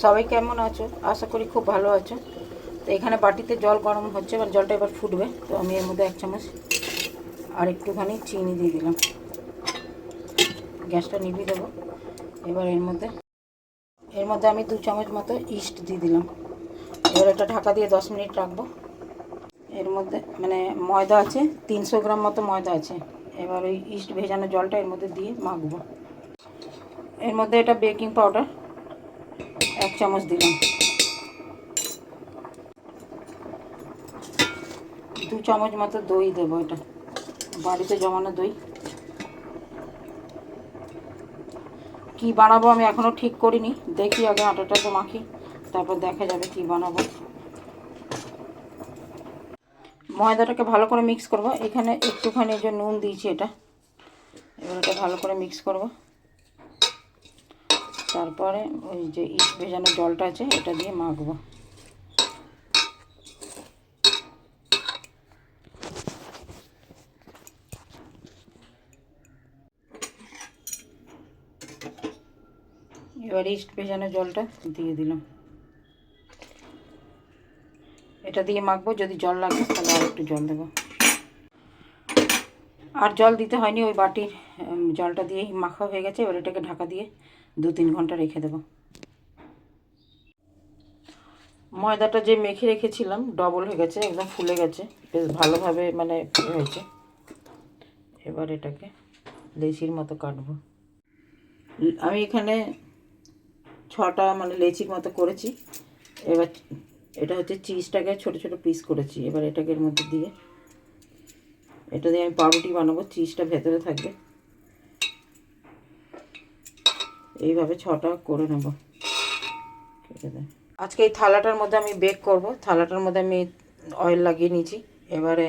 সবাই কেমন আছো? আশা করি খুব ভালো আছো। তো এখানে বাটিতে জল গরম হচ্ছে, এবার জলটা এবার ফুটবে। তো আমি এর মধ্যে 1 চামচ আর একটুখানি চিনি দিয়ে দিলাম। গ্যাসটা নিভিয়ে দেবো। এবার এর মধ্যে আমি 2 চামচ মতো ইস্ট দিয়ে দিলাম। এবার এটা ঢাকা দিয়ে 10 মিনিট রাখবো। এর মধ্যে ময়দা আছে, 300 গ্রাম মতো ময়দা আছে। এবার ওই ইস্ট ভেজানো জলটা এর মধ্যে দিয়ে মাখবো। এর মধ্যে এটা বেকিং পাউডার 1 চামচ দিলাম। 2 চামচ মতো দই দেবো, এটা বাড়িতে জমানো দই। কি বানাবো আমি এখনও ঠিক করিনি, দেখি আগে আটাটা তো মাখি, তারপর দেখা যাবে কি বানাবো। ময়দাটাকে ভালো করে মিক্স করব। এখানে একটুখানি যে নুন দিয়েছি এটা, এবার এটা ভালো করে মিক্স করব। তারপরে ওই যে ইস্ট ভেজানো জলটা আছে এটা দিয়ে মাখবো। এবার ইস্ট ভেজানো জলটা দিয়ে দিলাম। এটা দিয়ে মাখবো, যদি জল লাগে তাহলে আর একটু জল দেবো। আর জল দিতে হয়নি, ওই বাটির জলটা দিয়েই মাখা হয়ে গেছে। এবার এটাকে ঢাকা দিয়ে 2-3 ঘন্টা রেখে দেবো। ময়দাটা যে মেখে রেখেছিলাম ডবল হয়ে গেছে, একদম ফুলে গেছে, বেশ ভালোভাবে হয়েছে। এবার এটাকে লেচির মতো কাটবো। আমি এখানে 6টা লেচির মতো করেছি। এবার এটা হচ্ছে চিজটাকে ছোট ছোট পিস করেছি। এবার এটাকে এর মধ্যে দিয়ে এটা দিয়ে আমি পাউরুটি বানাবো, চিজটা ভেতরে থাকবে। এইভাবে 6টা করে নেব। আজকে এই থালাটার মধ্যে আমি বেক করব। থালাটার মধ্যে আমি অয়েল লাগিয়ে নিয়েছি। এবারে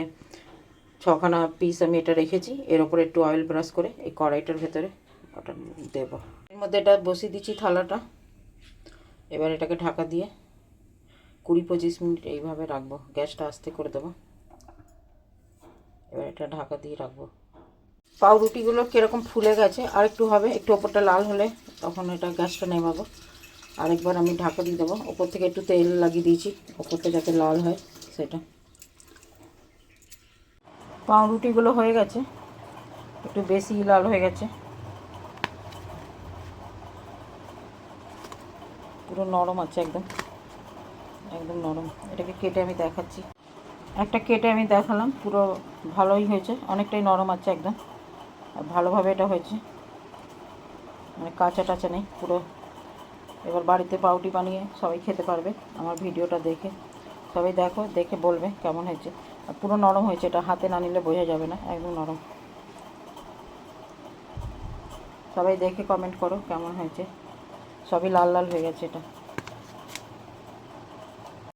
6খানা পিস আমি এটা রেখেছি, এর ওপরে একটু অয়েল ব্রাশ করে এই কড়াইটার ভেতরে ওটা দেবো। এর মধ্যে এটা বসিয়ে দিচ্ছি থালাটা। এবার এটাকে ঢাকা দিয়ে 20-25 মিনিট এইভাবে রাখবো। গ্যাসটা আস্তে করে দেবো। এবার এটা ঢাকা দিয়ে রাখবো। পাউরুটিগুলো কীরকম ফুলে গেছে, আর একটু হবে, একটু ওপরটা লাল হলে তখন এটা গ্যাসটা নেভাবো। আরেকবার আমি ঢাকা দিয়ে দেবো। ওপর থেকে একটু তেল লাগিয়ে দিয়েছি, ওপরটা যাতে লাল হয় সেটা। পাউরুটিগুলো হয়ে গেছে, একটু বেশি লাল হয়ে গেছে, পুরো নরম আছে, একদম একদম নরম। এটাকে কেটে আমি দেখাচ্ছি। একটা কেটে আমি দেখালাম, পুরো ভালোই হয়েছে, অনেকটাই নরম আছে একদম। আর ভালোভাবে এটা হয়েছে, কাঁচা টাচা নেই পুরো। এবার বাড়িতে পাউরুটি বানিয়ে সবাই খেতে পারবে। আমার ভিডিওটা দেখে সবাই দেখো, দেখে বলবে কেমন হয়েছে। আর পুরো নরম হয়েছে, এটা হাতে না নিলে বোঝা যাবে না, একদম নরম। সবাই দেখে কমেন্ট করো কেমন হয়েছে। সবই লাল লাল হয়ে গেছে এটা।